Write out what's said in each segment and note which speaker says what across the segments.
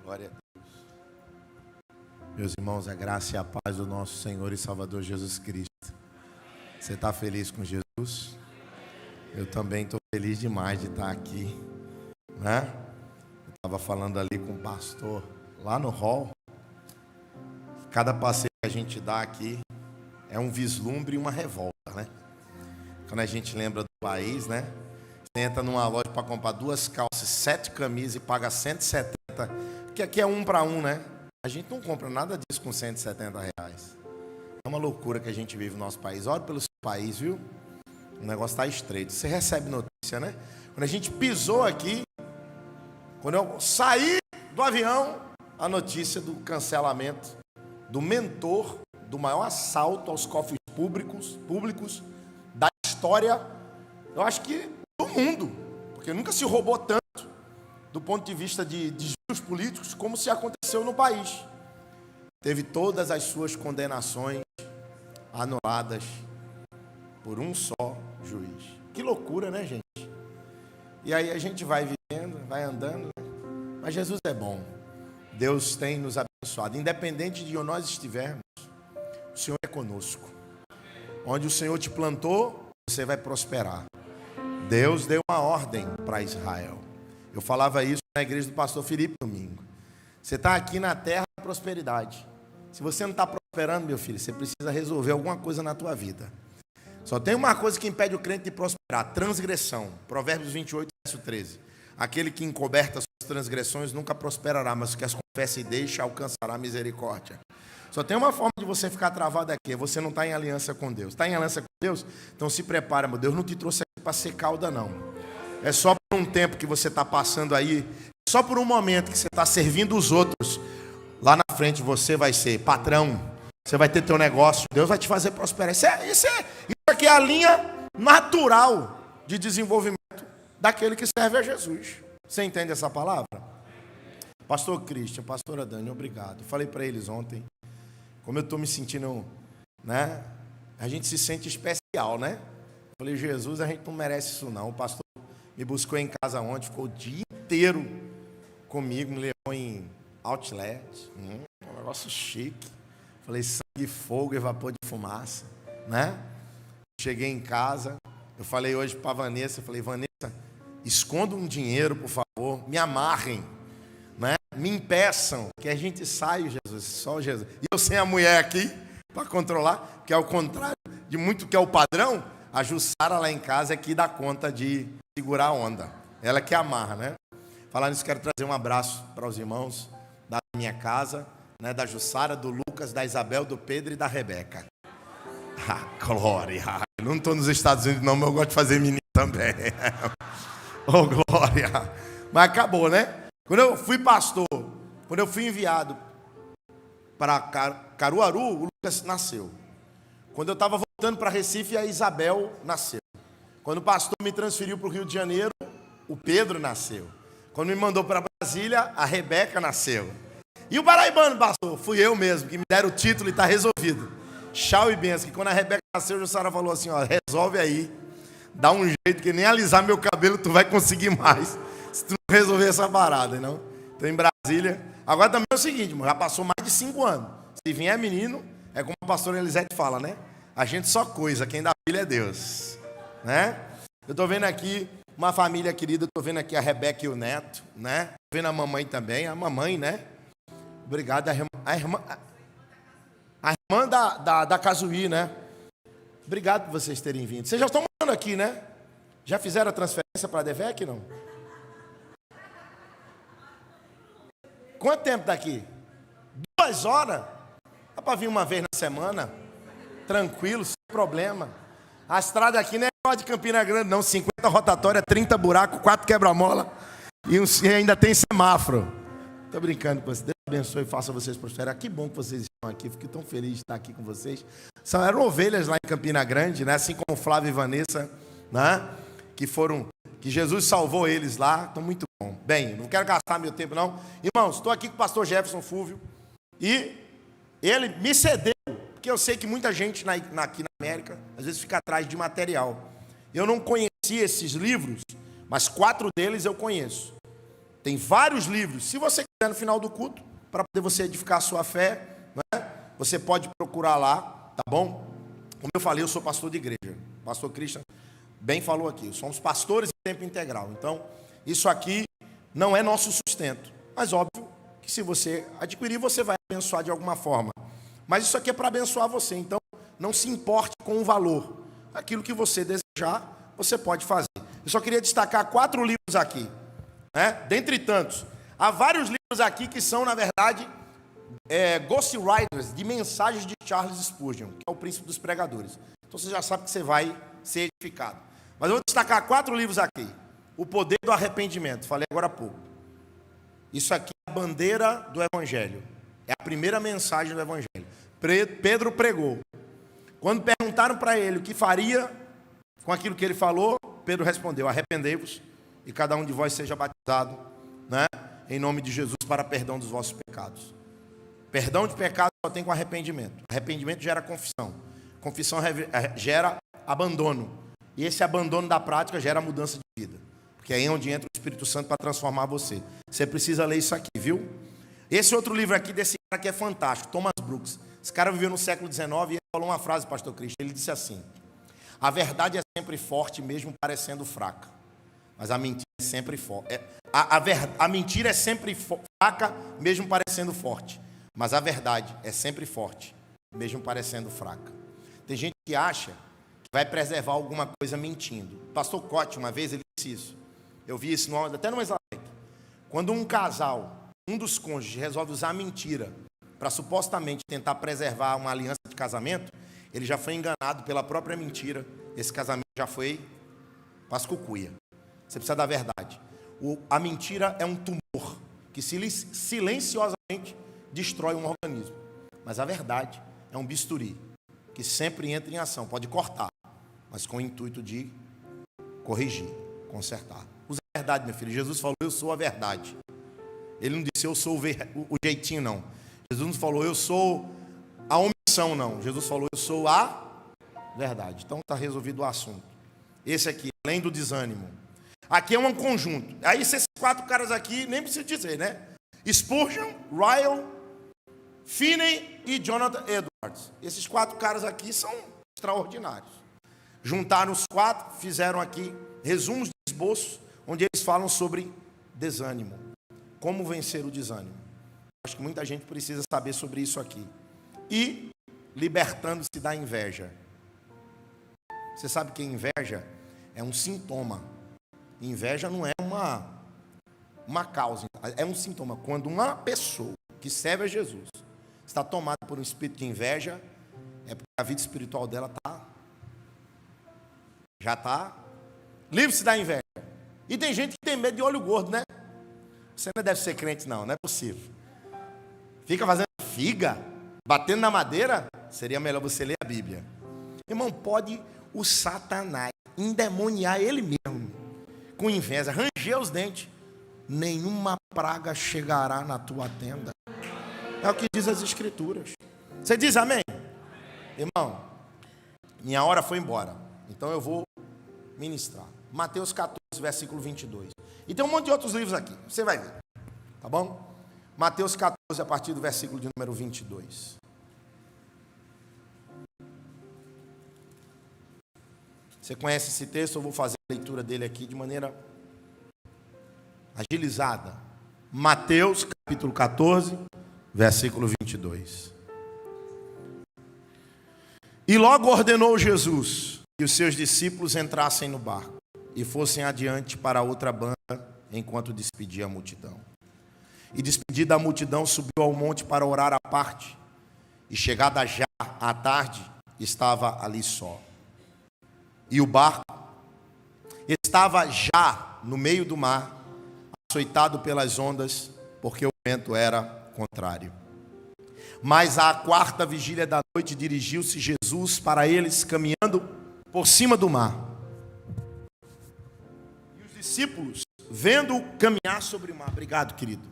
Speaker 1: Glória a Deus. Meus irmãos, a graça e a paz do nosso Senhor e Salvador Jesus Cristo. Você está feliz com Jesus? Eu também estou feliz demais de estar aqui, né? Eu estava falando ali com o pastor lá no hall. Cada passeio que a gente dá aqui é um vislumbre e uma revolta, né? Quando a gente lembra do país, né? Você entra numa loja para comprar 2 calças, 7 camisas e paga 170, que aqui é 1 para 1, né? A gente não compra nada disso com 170 reais. É uma loucura que a gente vive no nosso país. Olha pelo seu país, viu? O negócio está estreito. Você recebe notícia, né? Quando a gente pisou aqui, quando eu saí do avião, a notícia do cancelamento do mentor do maior assalto aos cofres públicos da história, eu acho que do mundo, porque nunca se roubou tanto do ponto de vista de desvios políticos como se aconteceu no país. Teve todas as suas condenações anuladas por um só juiz. Que loucura, né, gente? E aí a gente vai vivendo, vai andando, né? Mas Jesus é bom. Deus tem nos abençoado. Independente de onde nós estivermos, o Senhor é conosco. Onde o Senhor te plantou, você vai prosperar. Deus deu uma ordem para Israel. Eu falava isso na igreja do pastor Felipe domingo. Você está aqui na terra da prosperidade. Se você não está prosperando, meu filho, você precisa resolver alguma coisa na tua vida. Só tem uma coisa que impede o crente de prosperar: transgressão. Provérbios 28, verso 13. Aquele que encoberta suas transgressões nunca prosperará, mas o que as confessa e deixa alcançará misericórdia. Só tem uma forma de você ficar travado aqui: você não está em aliança com Deus. Está em aliança com Deus? Então se prepara, meu Deus não te trouxe aqui para ser cauda, não. É só por um tempo que você está passando aí, só por um momento que você está servindo os outros. Lá na frente você vai ser patrão, você vai ter teu negócio, Deus vai te fazer prosperar. Isso aqui é a linha natural de desenvolvimento daquele que serve a Jesus. Você entende essa palavra? Pastor Christian, pastora Dani, obrigado. Falei para eles ontem, como eu estou me sentindo, né? A gente se sente especial, né? Falei, Jesus, a gente não merece isso não. O pastor me buscou em casa ontem, ficou o dia inteiro comigo, me levou em outlet, um negócio chique. Falei, sangue, fogo e vapor de fumaça, né? Cheguei em casa, eu falei hoje para a Vanessa, falei, Vanessa, esconda um dinheiro, por favor, me amarrem, né? Me impeçam, que a gente sai, Jesus, só Jesus. E eu sem a mulher aqui para controlar, que é o contrário de muito que é o padrão. A Jussara lá em casa é que dá conta de segurar a onda. Ela que amarra, né? Falando isso, quero trazer um abraço para os irmãos da minha casa, né? Da Jussara, do Lucas, da Isabel, do Pedro e da Rebeca. Ah, glória! Eu não estou nos Estados Unidos não, mas eu gosto de fazer menino também. Oh, glória! Mas acabou, né? Quando eu fui pastor, quando eu fui enviado para Caruaru, o Lucas nasceu. Quando eu estava voltando para Recife, a Isabel nasceu. Quando o pastor me transferiu para o Rio de Janeiro, o Pedro nasceu. Quando me mandou para Brasília, a Rebeca nasceu. E o paraibano, pastor, fui eu mesmo, que me deram o título e está resolvido. Tchau e benção. Que quando a Rebeca nasceu, a Jussara falou assim, ó, resolve aí. Dá um jeito que nem alisar meu cabelo tu vai conseguir mais. Se tu não resolver essa parada, não? Estou em Brasília. Agora também é o seguinte, já passou mais de 5 anos. Se vier menino, é como a pastora Elisete fala, né? A gente só coisa, quem dá filho é Deus, né? Eu estou vendo aqui uma família querida, estou vendo aqui a Rebeca e o Neto, né? Estou vendo a mamãe também, a mamãe, né? Obrigado, a irmã da Casuí, né? Obrigado por vocês terem vindo. Vocês já estão morando aqui, né? Já fizeram a transferência para a DEVEC, não? Quanto tempo daqui? 2 horas? Dá para vir uma vez na semana? Tranquilo, sem problema. A estrada aqui não é igual a de Campina Grande, não. 50 rotatória, 30 buracos, 4 quebra-mola e ainda tem semáforo. Estou brincando com vocês. Deus abençoe e faça vocês prosperar. Que bom que vocês estão aqui. Fiquei tão feliz de estar aqui com vocês. Eram ovelhas lá em Campina Grande, né? Assim como Flávio e Vanessa, né? Que Jesus salvou eles lá. Então, muito bom. Bem, não quero gastar meu tempo, não. Irmãos, estou aqui com o pastor Jefferson Fúvio. E ele me cedeu, porque eu sei que muita gente aqui na América, às vezes fica atrás de material. Eu não conhecia esses livros, mas 4 deles eu conheço. Tem vários livros. Se você quiser no final do culto, para poder você edificar a sua fé, né? Você pode procurar lá, tá bom? Como eu falei, eu sou pastor de igreja. Pastor Christian bem falou aqui. Somos pastores em tempo integral. Então, isso aqui não é nosso sustento. Mas óbvio que se você adquirir, você vai abençoar de alguma forma. Mas isso aqui é para abençoar você. Então, não se importe com o valor. Aquilo que você desejar, você pode fazer. Eu só queria destacar 4 livros aqui, né? Dentre tantos. Há vários livros aqui que são, na verdade, ghostwriters de mensagens de Charles Spurgeon, que é o príncipe dos pregadores. Então você já sabe que você vai ser edificado. Mas eu vou destacar 4 livros aqui. O Poder do Arrependimento, falei agora há pouco. Isso aqui é a bandeira do Evangelho. É a primeira mensagem do Evangelho. Pedro pregou. Quando perguntaram para ele o que faria com aquilo que ele falou, Pedro respondeu: arrependei-vos e cada um de vós seja batizado, né, em nome de Jesus para perdão dos vossos pecados. Perdão de pecado só tem com arrependimento. Arrependimento gera confissão. Confissão gera abandono. E esse abandono da prática gera mudança de vida. Porque é aí onde entra o Espírito Santo para transformar você. Você precisa ler isso aqui, viu? Esse outro livro aqui, desse cara que é fantástico, Thomas Brooks. Esse cara viveu no século XIX e ele falou uma frase, pastor Cristo. Ele disse assim: a verdade é sempre forte, mesmo parecendo fraca. Mas a mentira é sempre forte. A mentira é sempre fraca, mesmo parecendo forte. Mas a verdade é sempre forte, mesmo parecendo fraca. Tem gente que acha que vai preservar alguma coisa mentindo. Pastor Cote, uma vez, ele disse isso. Eu vi isso até no Islamic. Quando um casal, um dos cônjuges, resolve usar a mentira para supostamente tentar preservar uma aliança de casamento, ele já foi enganado pela própria mentira. Esse casamento já foi pascucuia. Você precisa da verdade. A mentira é um tumor que silenciosamente destrói um organismo. Mas a verdade é um bisturi que sempre entra em ação. Pode cortar, mas com o intuito de corrigir, consertar. Usa a verdade, meu filho. Jesus falou: eu sou a verdade. Ele não disse: eu sou o jeitinho, não. Jesus não falou: eu sou a omissão, não. Jesus falou: eu sou a verdade. Então está resolvido o assunto. Esse aqui, além do desânimo. Aqui é um conjunto. Aí esses 4 caras aqui, nem preciso dizer, né? Spurgeon, Ryle, Finney e Jonathan Edwards. Esses 4 caras aqui são extraordinários. Juntaram os 4, fizeram aqui resumos de esboços, onde eles falam sobre desânimo. Como vencer o desânimo. Acho que muita gente precisa saber sobre isso aqui. E libertando-se da inveja. Você sabe que inveja é um sintoma. Inveja não é uma causa, é um sintoma. Quando uma pessoa que serve a Jesus está tomada por um espírito de inveja, é porque a vida espiritual dela já está. Livre-se da inveja. E tem gente que tem medo de olho gordo, né? Você não deve ser crente, não é possível. Fica fazendo figa, batendo na madeira. Seria melhor você ler a Bíblia. Irmão, pode o Satanás endemoniar ele mesmo, com inveja, ranger os dentes, nenhuma praga chegará na tua tenda. É o que diz as Escrituras. Você diz amém? Irmão, minha hora foi embora, então eu vou ministrar. Mateus 14, versículo 22. E tem um monte de outros livros aqui, você vai ver, tá bom? Mateus 14, a partir do versículo de número 22. Você conhece esse texto? Eu vou fazer a leitura dele aqui de maneira agilizada. Mateus, capítulo 14, versículo 22. E logo ordenou Jesus que os seus discípulos entrassem no barco e fossem adiante para outra banda, enquanto despedia a multidão. E despedida a multidão, subiu ao monte para orar à parte. E chegada já à tarde, estava ali só. E o barco estava já no meio do mar, açoitado pelas ondas, porque o vento era contrário. Mas à 4ª vigília da noite dirigiu-se Jesus para eles, caminhando por cima do mar. E os discípulos, vendo-o caminhar sobre o mar. Obrigado, querido.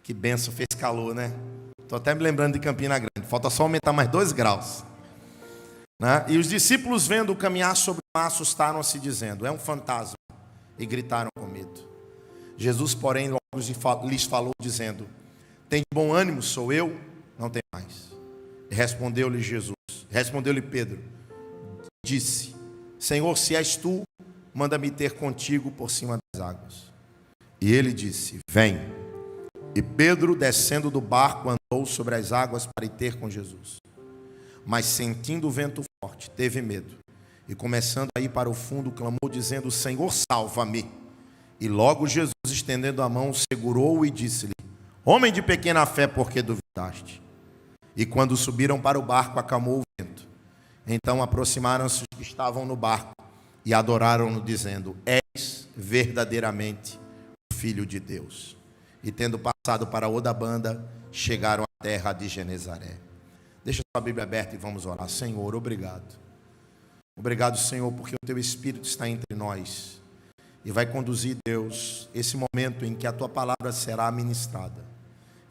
Speaker 1: Que benção, fez calor, né? Estou até me lembrando de Campina Grande. Falta só aumentar mais 2 graus. Né? E os discípulos, vendo-o caminhar sobre o mar, assustaram-se, dizendo: é um fantasma. E gritaram com medo. Jesus, porém, logo lhes falou, dizendo: tem de bom ânimo, sou eu, não tem mais. Respondeu-lhe Pedro, disse: Senhor, se és tu, manda-me ter contigo por cima das águas. E ele disse: vem. E Pedro, descendo do barco, andou sobre as águas para ir ter com Jesus. Mas sentindo o vento forte, teve medo. E começando a ir para o fundo, clamou, dizendo: Senhor, salva-me. E logo Jesus, estendendo a mão, segurou-o e disse-lhe: homem de pequena fé, por que duvidaste? E quando subiram para o barco, acalmou o vento. Então aproximaram-se os que estavam no barco e adoraram-no, dizendo: és verdadeiramente o Filho de Deus. E tendo passado para outra banda, chegaram à terra de Genezaré. Deixa a sua Bíblia aberta e vamos orar. Senhor, obrigado. Obrigado, Senhor, porque o Teu Espírito está entre nós e vai conduzir, Deus, esse momento em que a Tua palavra será ministrada.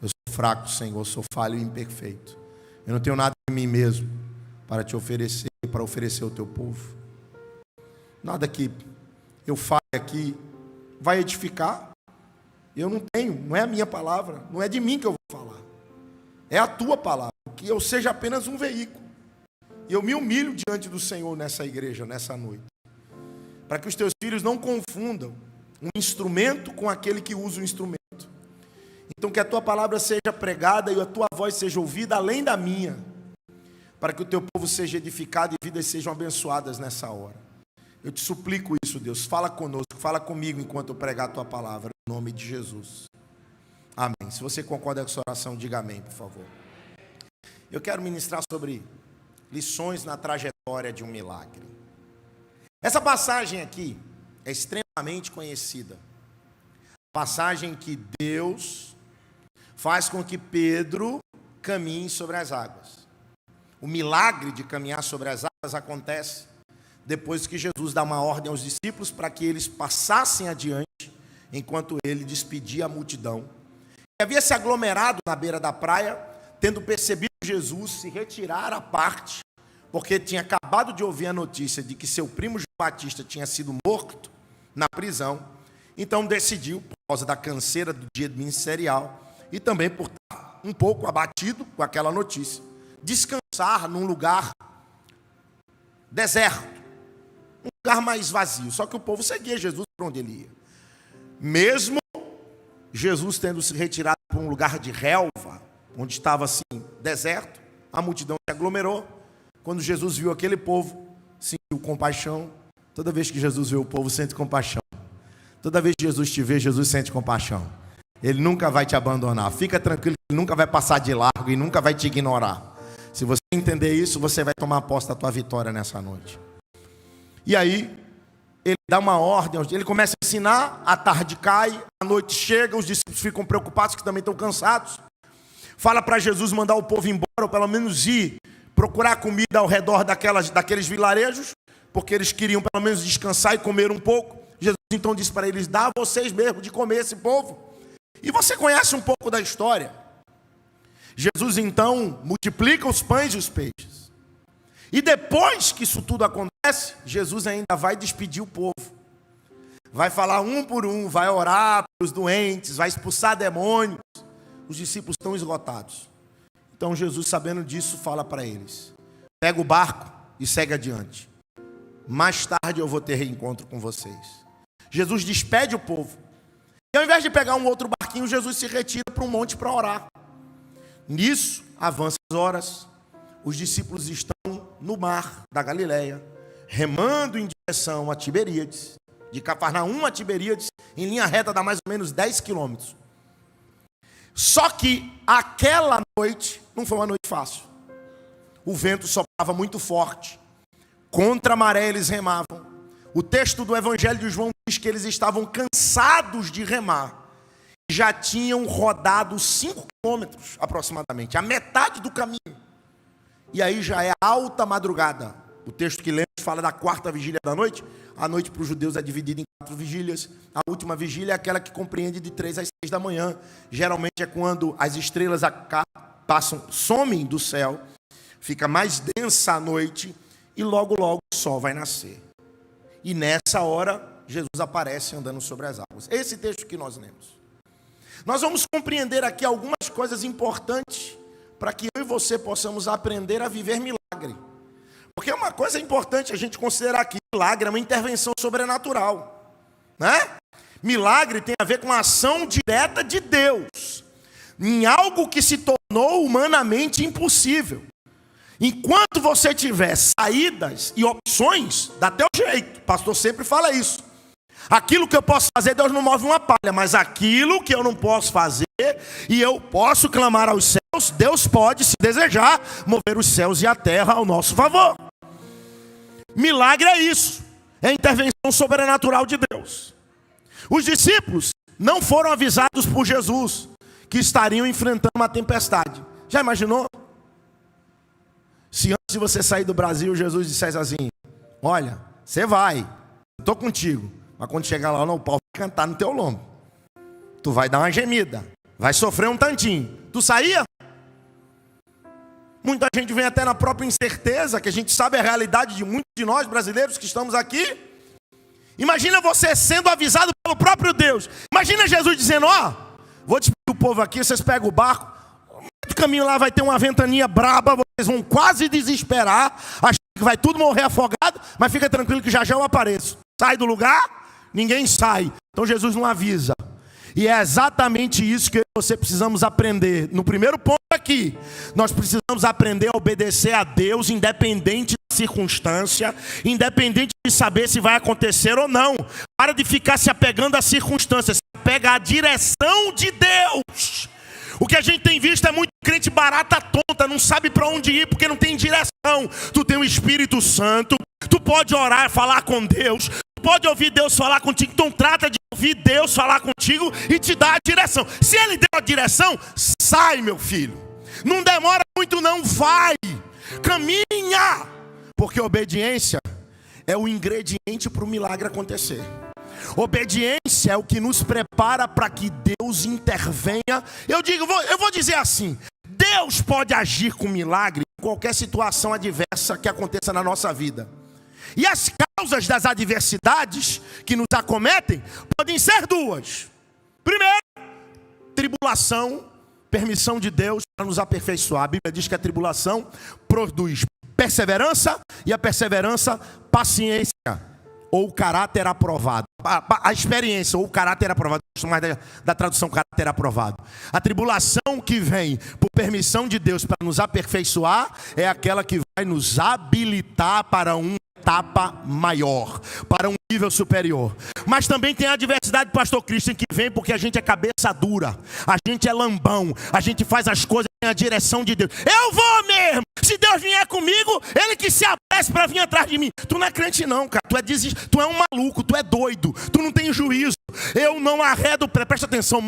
Speaker 1: Eu sou fraco, Senhor, sou falho e imperfeito. Eu não tenho nada em mim mesmo para Te oferecer, para oferecer ao Teu povo. Nada que eu fale aqui vai edificar. Eu não tenho, não é a minha palavra, não é de mim que eu vou falar. É a Tua palavra, que eu seja apenas um veículo. E eu me humilho diante do Senhor nessa igreja, nessa noite, para que os Teus filhos não confundam um instrumento com aquele que usa o instrumento. Então que a Tua palavra seja pregada e a Tua voz seja ouvida além da minha, para que o Teu povo seja edificado e vidas sejam abençoadas nessa hora. Eu te suplico isso, Deus. Fala conosco, fala comigo enquanto eu pregar a Tua palavra, em nome de Jesus. Amém. Se você concorda com essa oração, diga amém, por favor. Eu quero ministrar sobre lições na trajetória de um milagre. Essa passagem aqui é extremamente conhecida. Passagem que Deus faz com que Pedro caminhe sobre as águas. O milagre de caminhar sobre as águas acontece depois que Jesus dá uma ordem aos discípulos para que eles passassem adiante, enquanto ele despedia a multidão. E havia se aglomerado na beira da praia, tendo percebido Jesus se retirar à parte, porque tinha acabado de ouvir a notícia de que seu primo João Batista tinha sido morto na prisão. Então decidiu, por causa da canseira do dia ministerial, e também por estar um pouco abatido com aquela notícia, descansar num lugar deserto, um lugar mais vazio. Só que o povo seguia Jesus por onde ele ia. Mesmo Jesus tendo se retirado para um lugar de relva, onde estava assim, deserto, a multidão se aglomerou. Quando Jesus viu aquele povo, sentiu compaixão. Toda vez que Jesus vê o povo, sente compaixão. Toda vez que Jesus te vê, Jesus sente compaixão. Ele nunca vai te abandonar. Fica tranquilo, ele nunca vai passar de largo e nunca vai te ignorar. Se você entender isso, você vai tomar posse da tua vitória nessa noite. E aí, ele dá uma ordem, ele começa a ensinar, a tarde cai, a noite chega, os discípulos ficam preocupados, que também estão cansados. Fala para Jesus mandar o povo embora, ou pelo menos ir procurar comida ao redor daqueles vilarejos, porque eles queriam pelo menos descansar e comer um pouco. Jesus então disse para eles: dá a vocês mesmo de comer esse povo. E você conhece um pouco da história. Jesus então multiplica os pães e os peixes. E depois que isso tudo acontece, Jesus ainda vai despedir o povo. Vai falar um por um, vai orar para os doentes, vai expulsar demônios. Os discípulos estão esgotados. Então Jesus, sabendo disso, fala para eles: pega o barco e segue adiante. Mais tarde eu vou ter reencontro com vocês. Jesus despede o povo. E ao invés de pegar um outro barquinho, Jesus se retira para um monte para orar. Nisso, avançam as horas. Os discípulos estão no mar da Galileia, remando em direção a Tiberíades. De Cafarnaum a Tiberíades, em linha reta, dá mais ou menos 10 quilômetros. Só que aquela noite não foi uma noite fácil. O vento soprava muito forte. Contra a maré eles remavam. O texto do Evangelho de João diz que eles estavam cansados de remar. Já tinham rodado 5 quilômetros aproximadamente, a metade do caminho. E aí já é alta madrugada. O texto que lemos fala da quarta vigília da noite. A noite para os judeus é dividida em 4 vigílias. A última vigília é aquela que compreende de 3 às 6 da manhã. Geralmente é quando as estrelas somem do céu. Fica mais densa a noite e logo o sol vai nascer. E nessa hora Jesus aparece andando sobre as águas. Esse texto que nós lemos. Nós vamos compreender aqui algumas coisas importantes para que eu e você possamos aprender a viver milagre. Porque uma coisa importante a gente considerar aqui, milagre é uma intervenção sobrenatural, né? Milagre tem a ver com a ação direta de Deus em algo que se tornou humanamente impossível. Enquanto você tiver saídas e opções, dá teu jeito. O pastor sempre fala isso. Aquilo que eu posso fazer, Deus não move uma palha. Mas aquilo que eu não posso fazer, e eu posso clamar aos céus, Deus pode, se desejar, mover os céus e a terra ao nosso favor. Milagre é isso. É a intervenção sobrenatural de Deus. Os discípulos não foram avisados por Jesus que estariam enfrentando uma tempestade. Já imaginou? Se antes de você sair do Brasil, Jesus dissesse assim: olha, você vai, eu estou contigo. Mas quando chegar lá, não, o pau vai cantar no teu lombo. Tu vai dar uma gemida, vai sofrer um tantinho. Tu saía? Muita gente vem até na própria incerteza, que a gente sabe a realidade de muitos de nós brasileiros que estamos aqui. Imagina você sendo avisado pelo próprio Deus. Imagina Jesus dizendo: ó, vou despedir o povo aqui, vocês pegam o barco. No caminho lá vai ter uma ventania braba, vocês vão quase desesperar, achando que vai tudo morrer afogado, mas fica tranquilo que já já eu apareço. Sai do lugar, ninguém sai. Então Jesus não avisa. E é exatamente isso que você precisamos aprender. No primeiro ponto aqui, nós precisamos aprender a obedecer a Deus, independente da circunstância, independente de saber se vai acontecer ou não. Para de ficar se apegando às circunstâncias, se apega à direção de Deus. O que a gente tem visto é muito crente barata tonta, não sabe para onde ir porque não tem direção. Tu tem o Espírito Santo, tu pode orar, falar com Deus, tu pode ouvir Deus falar contigo, então trata de ouvir Deus falar contigo e te dar a direção. Se Ele deu a direção, sai, meu filho. Não demora muito não, vai, caminha. Porque obediência é o ingrediente para o milagre acontecer. Obediência é o que nos prepara para que Deus intervenha. Eu vou dizer assim: Deus pode agir com milagre em qualquer situação adversa que aconteça na nossa vida. E as causas das adversidades que nos acometem podem ser duas. Primeiro, tribulação, permissão de Deus para nos aperfeiçoar. A Bíblia diz que a tribulação produz perseverança e a perseverança, paciência ou caráter aprovado. A experiência ou o caráter aprovado. Eu gosto mais da tradução caráter aprovado. A tribulação que vem por permissão de Deus para nos aperfeiçoar é aquela que vai nos habilitar para uma etapa maior, para um nível superior. Mas também tem a adversidade, pastor Christian, que vem porque a gente é cabeça dura, a gente é lambão, a gente faz as coisas na direção de Deus. Eu vou mesmo, se Deus vier comigo, Ele que se apresse para vir atrás de mim. Tu não é crente não, cara, tu é um maluco, tu é doido, tu não tem juízo. Eu não arredo, presta atenção,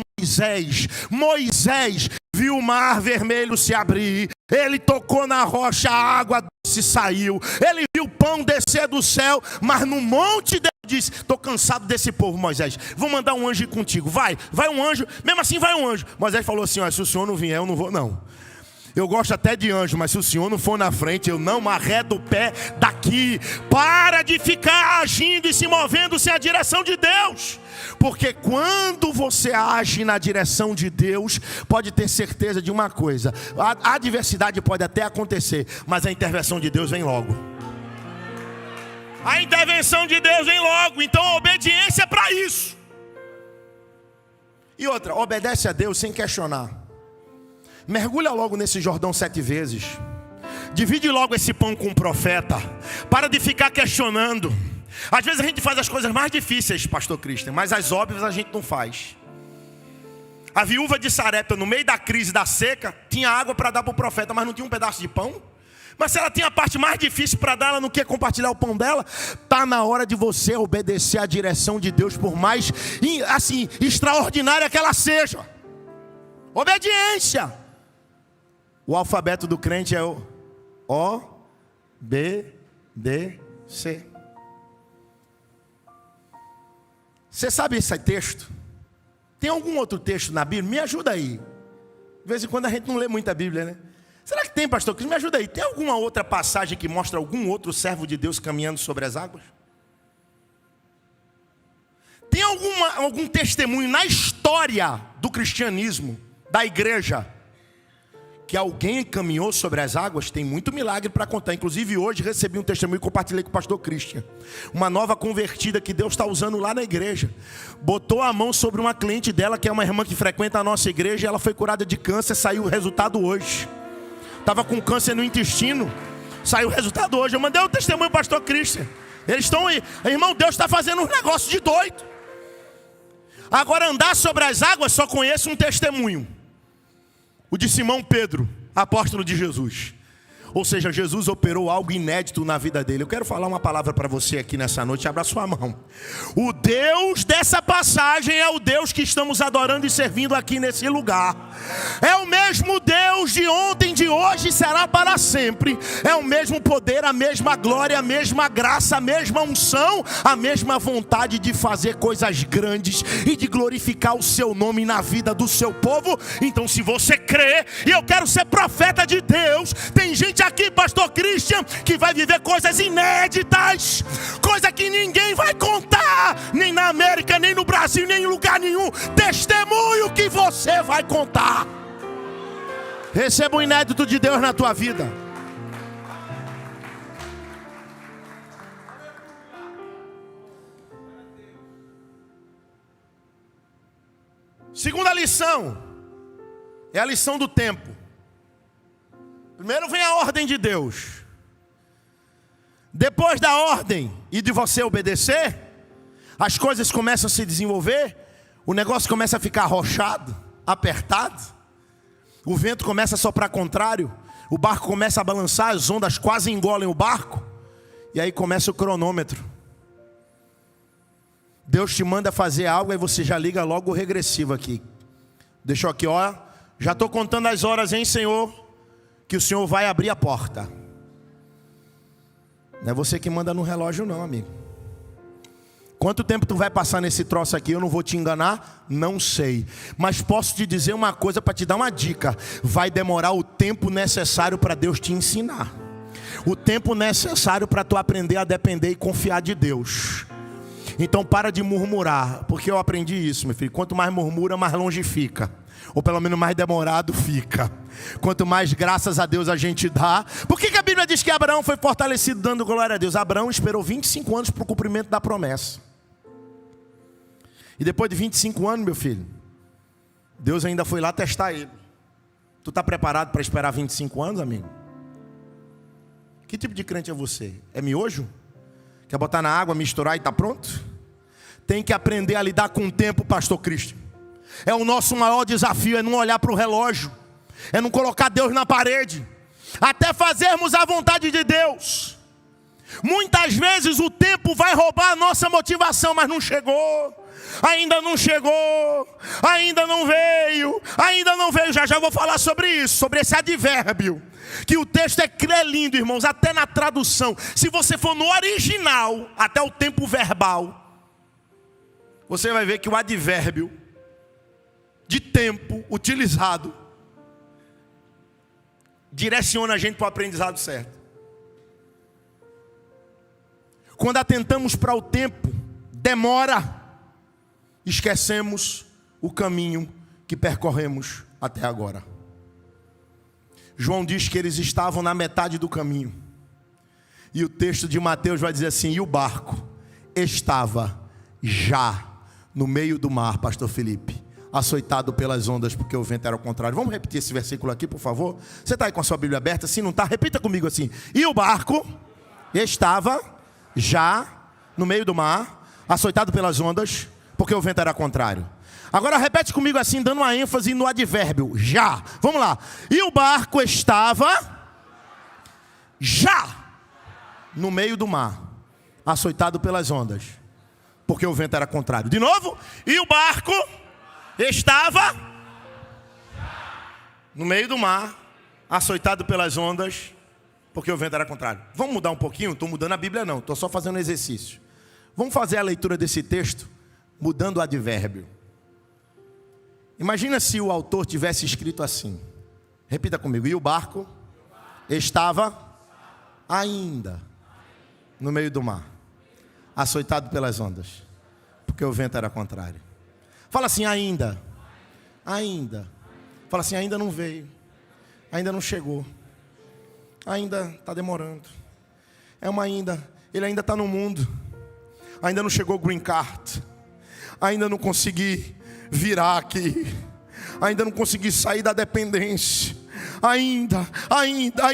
Speaker 1: Moisés viu o mar vermelho se abrir, ele tocou na rocha, a água doce saiu, ele viu o pão descer do céu, mas no monte Deus disse: estou cansado desse povo, Moisés, vou mandar um anjo ir contigo, vai um anjo, mesmo assim vai um anjo. Moisés falou assim: ó, se o senhor não vier, eu não vou não. Eu gosto até de anjo, mas se o senhor não for na frente, eu não arredo o pé daqui. Para de ficar agindo e se movendo sem a direção de Deus. Porque quando você age na direção de Deus, pode ter certeza de uma coisa: a adversidade pode até acontecer, mas a intervenção de Deus vem logo. A intervenção de Deus vem logo. Então a obediência é para isso. E outra, obedece a Deus sem questionar. Mergulha logo nesse Jordão 7 vezes. Divide logo esse pão com o profeta. Para de ficar questionando. Às vezes a gente faz as coisas mais difíceis, pastor Christian, mas as óbvias a gente não faz. A viúva de Sarepta, no meio da crise da seca, tinha água para dar para o profeta, mas não tinha um pedaço de pão. Mas se ela tinha a parte mais difícil para dar, ela não quer compartilhar o pão dela. Está na hora de você obedecer à direção de Deus, por mais assim extraordinária que ela seja. Obediência. O alfabeto do crente é o O, B, D, C. Você sabe esse texto? Tem algum outro texto na Bíblia? Me ajuda aí. De vez em quando a gente não lê muita Bíblia, né? Será que tem, pastor? Me ajuda aí. Tem alguma outra passagem que mostra algum outro servo de Deus caminhando sobre as águas? Tem algum testemunho na história do cristianismo, da igreja, que alguém caminhou sobre as águas? Tem muito milagre para contar. Inclusive hoje recebi um testemunho e compartilhei com o pastor Christian. Uma nova convertida que Deus está usando lá na igreja. Botou a mão sobre uma cliente dela, que é uma irmã que frequenta a nossa igreja, e ela foi curada de câncer, saiu o resultado hoje. Estava com câncer no intestino, saiu o resultado hoje. Eu mandei um testemunho para o pastor Christian. Eles estão aí. Irmão, Deus está fazendo um negócio de doido. Agora, andar sobre as águas, só conheço um testemunho. O de Simão Pedro, apóstolo de Jesus. Ou seja, Jesus operou algo inédito na vida dele. Eu quero falar uma palavra para você aqui nessa noite. Abra sua mão. O Deus dessa passagem é o Deus que estamos adorando e servindo aqui nesse lugar. É o mesmo Deus de ontem, de hoje e será para sempre. É o mesmo poder, a mesma glória, a mesma graça, a mesma unção, a mesma vontade de fazer coisas grandes e de glorificar o seu nome na vida do seu povo. Então, se você crê, e eu quero ser profeta de Deus, tem gente aqui, pastor Christian, que vai viver coisas inéditas, coisa que ninguém vai contar, nem na América, nem no Brasil, nem em lugar nenhum. Testemunho que você vai contar. Receba o inédito de Deus na tua vida. Segunda lição é a lição do tempo. Primeiro vem a ordem de Deus. Depois da ordem e de você obedecer, as coisas começam a se desenvolver, o negócio começa a ficar arrochado, apertado, o vento começa a soprar contrário, o barco começa a balançar, as ondas quase engolem o barco, e aí começa o cronômetro. Deus te manda fazer algo, aí você já liga logo o regressivo aqui. Deixou aqui, ó, já estou contando as horas, hein, Senhor? Que o Senhor vai abrir a porta. Não é você que manda no relógio não, amigo. Quanto tempo tu vai passar nesse troço aqui? Eu não vou te enganar? Não sei. Mas posso te dizer uma coisa para te dar uma dica. Vai demorar o tempo necessário para Deus te ensinar. O tempo necessário para tu aprender a depender e confiar de Deus. Então para de murmurar. Porque eu aprendi isso, meu filho. Quanto mais murmura, mais longe fica. Ou pelo menos mais demorado fica. Quanto mais graças a Deus a gente dá. Por que a Bíblia diz que Abraão foi fortalecido dando glória a Deus? Abraão esperou 25 anos para o cumprimento da promessa. E depois de 25 anos, meu filho, Deus ainda foi lá testar ele. Tu está preparado para esperar 25 anos, amigo? Que tipo de crente é você? É miojo? Quer botar na água, misturar e está pronto? Tem que aprender a lidar com o tempo, pastor Cristo. É o nosso maior desafio, é não olhar para o relógio, é não colocar Deus na parede, até fazermos a vontade de Deus. Muitas vezes o tempo vai roubar a nossa motivação, mas não chegou, ainda não chegou, ainda não veio, já vou falar sobre isso, sobre esse advérbio, que o texto é lindo, irmãos, até na tradução. Se você for no original, até o tempo verbal, você vai ver que o advérbio de tempo utilizado direciona a gente para o aprendizado certo. Quando atentamos para o tempo, demora, esquecemos o caminho que percorremos até agora. João diz que eles estavam na metade do caminho. E o texto de Mateus vai dizer assim: e o barco estava já no meio do mar, pastor Felipe, açoitado pelas ondas, porque o vento era ao contrário. Vamos repetir esse versículo aqui, por favor? Você está aí com a sua Bíblia aberta? Se não está, repita comigo assim: e o barco estava já no meio do mar, açoitado pelas ondas, porque o vento era contrário. Agora repete comigo assim, dando uma ênfase no advérbio, já. Vamos lá. E o barco estava já no meio do mar, açoitado pelas ondas, porque o vento era contrário. De novo. E o barco estava no meio do mar, açoitado pelas ondas, porque o vento era contrário. Vamos mudar um pouquinho? Estou mudando a Bíblia não, estou só fazendo um exercício. Vamos fazer a leitura desse texto, mudando o advérbio. Imagina se o autor tivesse escrito assim. Repita comigo. E o barco estava ainda no meio do mar, açoitado pelas ondas, Porque o vento era contrário. Fala assim, ainda. Fala assim, ainda não veio. Ainda não chegou. Ainda está demorando. É uma ainda. Ele ainda está no mundo. Ainda não chegou o green card. Ainda não consegui virar aqui. Ainda não consegui sair da dependência. Ainda.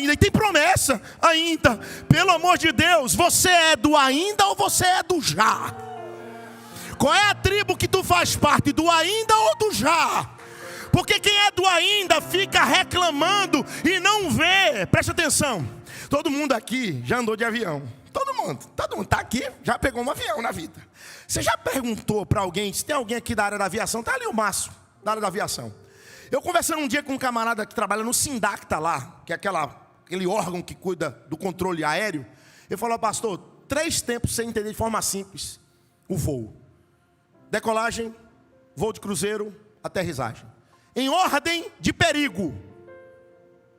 Speaker 1: E tem promessa. Ainda. Pelo amor de Deus, você é do ainda ou você é do já? Qual é a tribo que tu faz parte? Do ainda ou do já? Porque quem é do ainda fica reclamando e não vê. Presta atenção. Todo mundo aqui já andou de avião. Todo mundo está aqui, já pegou um avião na vida. Você já perguntou para alguém, se tem alguém aqui da área da aviação? Está ali o Márcio, da área da aviação. Eu conversando um dia com um camarada que trabalha no Sindacta lá, que é aquele órgão que cuida do controle aéreo. Ele falou, pastor, 3 tempos sem entender de forma simples o voo. Decolagem, voo de cruzeiro, aterrissagem. Em ordem de perigo,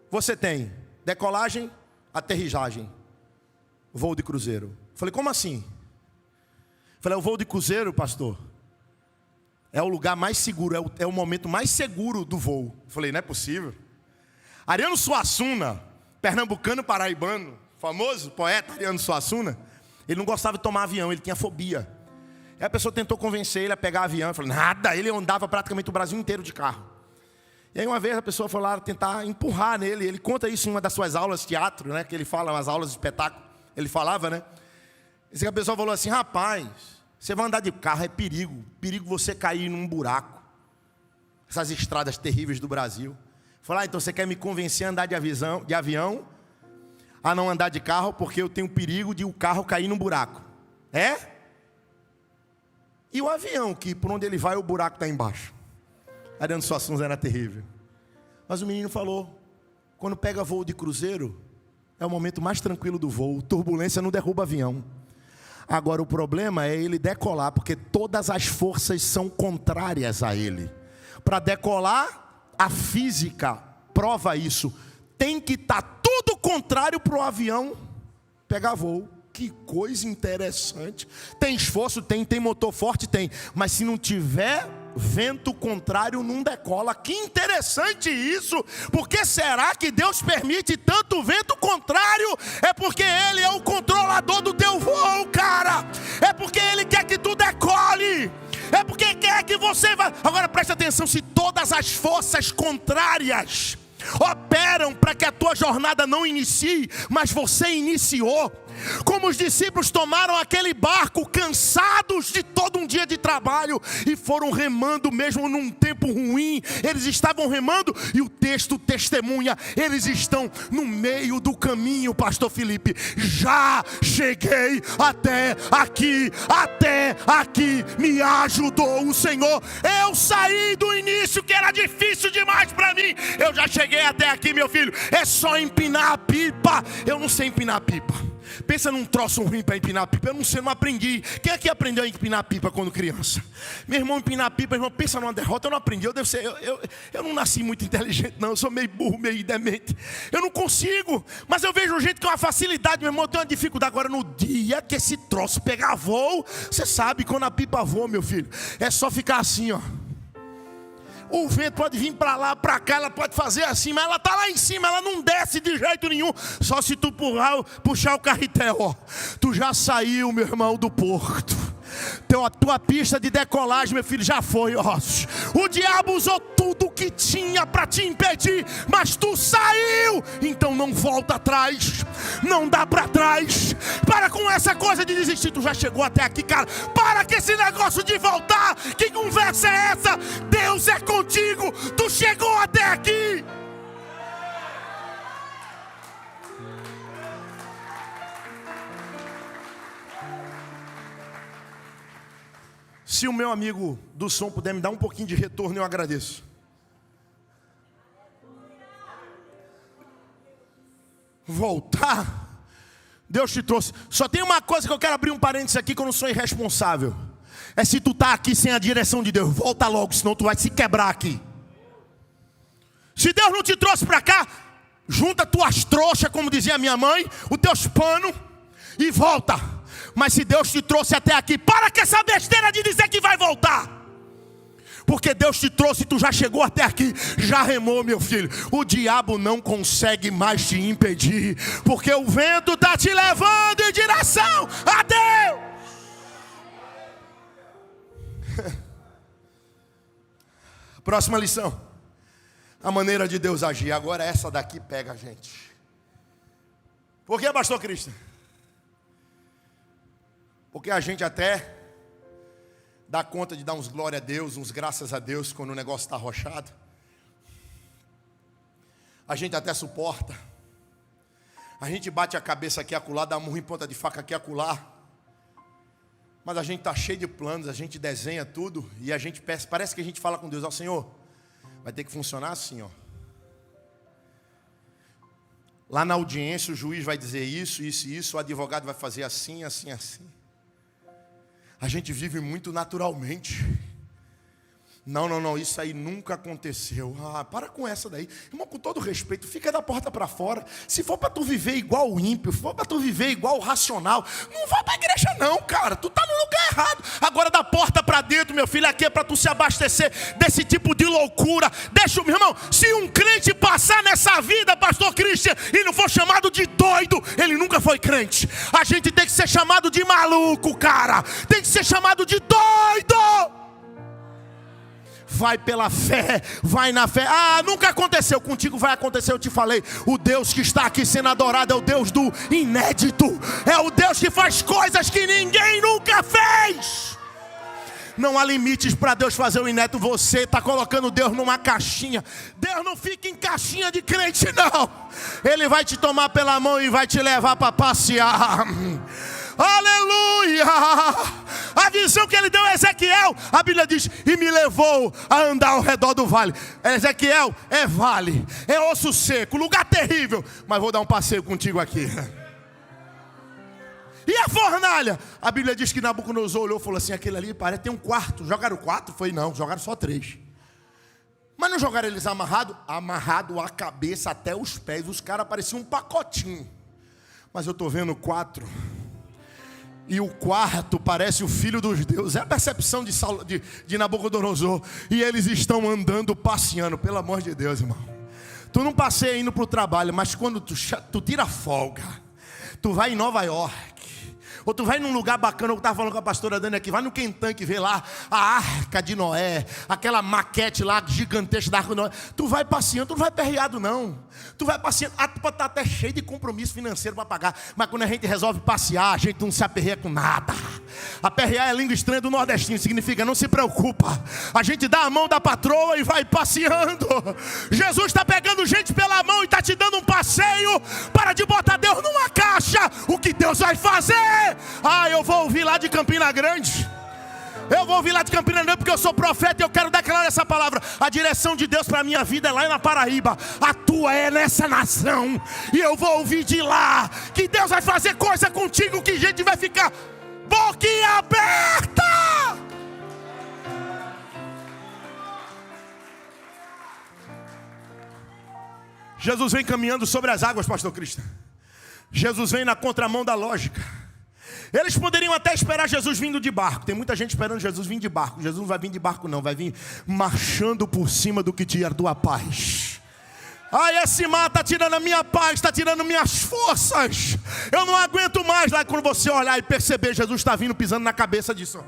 Speaker 1: você tem decolagem, aterrissagem, voo de cruzeiro. Falei, como assim? Falei, o voo de cruzeiro, pastor, é o lugar mais seguro, é o momento mais seguro do voo. Falei, não é possível. Ariano Suassuna, pernambucano paraibano, famoso poeta Ariano Suassuna, ele não gostava de tomar avião, ele tinha fobia. Aí a pessoa tentou convencer ele a pegar avião. Eu falei, nada, ele andava praticamente o Brasil inteiro de carro. E aí uma vez a pessoa foi lá tentar empurrar nele. Ele conta isso em uma das suas aulas de teatro, né? Que ele fala, umas aulas de espetáculo. Ele falava, né? E a pessoa falou assim, rapaz, você vai andar de carro, é perigo. Perigo você cair num buraco. Essas estradas terríveis do Brasil. Falei, então você quer me convencer a andar de avião, a não andar de carro, porque eu tenho perigo de o carro cair num buraco. É? E o avião, que por onde ele vai o buraco está embaixo. Ariano Suassuna era terrível. Mas o menino falou, quando pega voo de cruzeiro, é o momento mais tranquilo do voo. Turbulência não derruba avião. Agora o problema é ele decolar, porque todas as forças são contrárias a ele. Para decolar, a física prova isso. Tem que estar tudo contrário para o avião pegar voo. Que coisa interessante. Tem esforço? Tem motor forte? Tem. Mas se não tiver vento contrário, não decola. Que interessante isso. Por que será que Deus permite tanto vento contrário? É porque Ele é o controlador do teu voo, cara. É porque Ele quer que tu decole. É porque quer que você vá. Agora presta atenção, se todas as forças contrárias operam para que a tua jornada não inicie, mas você iniciou. Como os discípulos tomaram aquele barco cansados de todo um dia de trabalho e foram remando mesmo num tempo ruim. Eles estavam remando e o texto testemunha, eles estão no meio do caminho, pastor Felipe. Já cheguei até aqui me ajudou o Senhor. Eu saí do início que era difícil demais para mim. Eu já cheguei até aqui, meu filho. É só empinar a pipa. Eu não sei empinar a pipa. Pensa num troço ruim para empinar pipa. Eu não sei, não aprendi. Quem aqui aprendeu a empinar pipa quando criança? Meu irmão empina pipa, meu irmão, pensa numa derrota. Eu não aprendi, eu não nasci muito inteligente não. Eu sou meio burro, meio demente. Eu não consigo, mas eu vejo gente com uma facilidade. Meu irmão, eu tenho uma dificuldade. Agora no dia que esse troço pegar voo, você sabe, quando a pipa voa, meu filho, é só ficar assim, ó. O vento pode vir para lá, para cá, ela pode fazer assim, mas ela está lá em cima, ela não desce de jeito nenhum. Só se tu puxar o carretel, ó. Tu já saiu, meu irmão, do porto. Tua pista de decolagem, meu filho, já foi, ó. O diabo usou tudo que tinha para te impedir, mas tu saiu. Então não volta atrás, não dá para trás. Para com essa coisa de desistir. Tu já chegou até aqui, cara. Para com esse negócio de voltar. Que conversa é essa? Deus é contigo. Tu chegou até aqui. Se o meu amigo do som puder me dar um pouquinho de retorno, eu agradeço. Voltar? Deus te trouxe. Só tem uma coisa que eu quero abrir um parênteses aqui, que eu não sou irresponsável. É se tu tá aqui sem a direção de Deus, volta logo, senão tu vai se quebrar aqui. Se Deus não te trouxe para cá, junta tuas trouxas, como dizia minha mãe, os teus panos e volta. Mas se Deus te trouxe até aqui, para com essa besteira de dizer que vai voltar. Porque Deus te trouxe e tu já chegou até aqui, já remou, meu filho. O diabo não consegue mais te impedir, porque o vento está te levando em direção a Deus. Próxima lição. A maneira de Deus agir. Agora essa daqui pega a gente. Por que, pastor Cristian? Porque a gente até dá conta de dar uns glória a Deus, uns graças a Deus quando o negócio está arrochado. A gente até suporta. A gente bate a cabeça aqui e acolá, dá murro em ponta de faca aqui e acolá. Mas a gente está cheio de planos, a gente desenha tudo e a gente parece que a gente fala com Deus: ó Senhor, vai ter que funcionar assim, ó. Lá na audiência o juiz vai dizer isso, isso e isso, o advogado vai fazer assim, assim, assim. A gente vive muito naturalmente. Não, isso aí nunca aconteceu. Para com essa daí. Irmão, com todo respeito, fica da porta para fora. Se for para tu viver igual o ímpio, se for para tu viver igual o racional, não vai para a igreja não, cara. Tu tá no lugar errado. Agora da porta para dentro, meu filho, aqui é para tu se abastecer desse tipo de loucura. Deixa, meu irmão, se um crente passar nessa vida, pastor Cristian, e não for chamado de doido, ele nunca foi crente. A gente tem que ser chamado de maluco, cara. Tem que ser chamado de doido. Vai pela fé, vai na fé. Nunca aconteceu, contigo vai acontecer, eu te falei. O Deus que está aqui sendo adorado é o Deus do inédito. É o Deus que faz coisas que ninguém nunca fez. Não há limites para Deus fazer o inédito. Você está colocando Deus numa caixinha. Deus não fica em caixinha de crente, não. Ele vai te tomar pela mão e vai te levar para passear. Aleluia! A visão que ele deu a Ezequiel, a Bíblia diz: e me levou a andar ao redor do vale. Ezequiel, é vale, é osso seco, lugar terrível, mas vou dar um passeio contigo aqui. E a fornalha? A Bíblia diz que Nabucodonosor olhou e falou assim: aquele ali parece ter um quarto. Jogaram 4? Foi não, jogaram só 3. Mas não jogaram eles amarrado a cabeça até os pés. Os caras pareciam um pacotinho. Mas eu estou vendo 4. E o quarto parece o filho dos deuses. É a percepção de Nabucodonosor. E eles estão andando, passeando. Pelo amor de Deus, irmão. Tu não passeia indo para o trabalho, mas quando tu tira folga, tu vai em Nova York, ou tu vai num lugar bacana, eu estava falando com a pastora Dani aqui, vai no Kentucky ver lá a Arca de Noé, aquela maquete lá gigantesca da Arca de Noé. Tu vai passeando, tu não vai perreado não. Tu vai passeando, tu pode estar até cheio de compromisso financeiro para pagar, mas quando a gente resolve passear, a gente não se aperreia com nada. Aperrear é língua estranha do nordestino, significa não se preocupa. A gente dá a mão da patroa e vai passeando. Jesus está pegando gente pela mão e está te dando um passeio. Para de botar Deus numa caixa. O que Deus vai fazer? Eu vou ouvir lá de Campina Grande. Eu vou ouvir lá de Campina Grande porque eu sou profeta e eu quero declarar essa palavra. A direção de Deus para a minha vida é lá na Paraíba. A tua é nessa nação. E eu vou ouvir de lá que Deus vai fazer coisa contigo que a gente vai ficar boquinha aberta. Jesus vem caminhando sobre as águas, pastor Cristian. Jesus vem na contramão da lógica. Eles poderiam até esperar Jesus vindo de barco. Tem muita gente esperando Jesus vir de barco. Jesus não vai vir de barco não, vai vir marchando por cima do que tira a tua paz. Esse mar está tirando a minha paz, está tirando minhas forças. Eu não aguento mais. Lá quando você olhar e perceber, Jesus está vindo pisando na cabeça disso.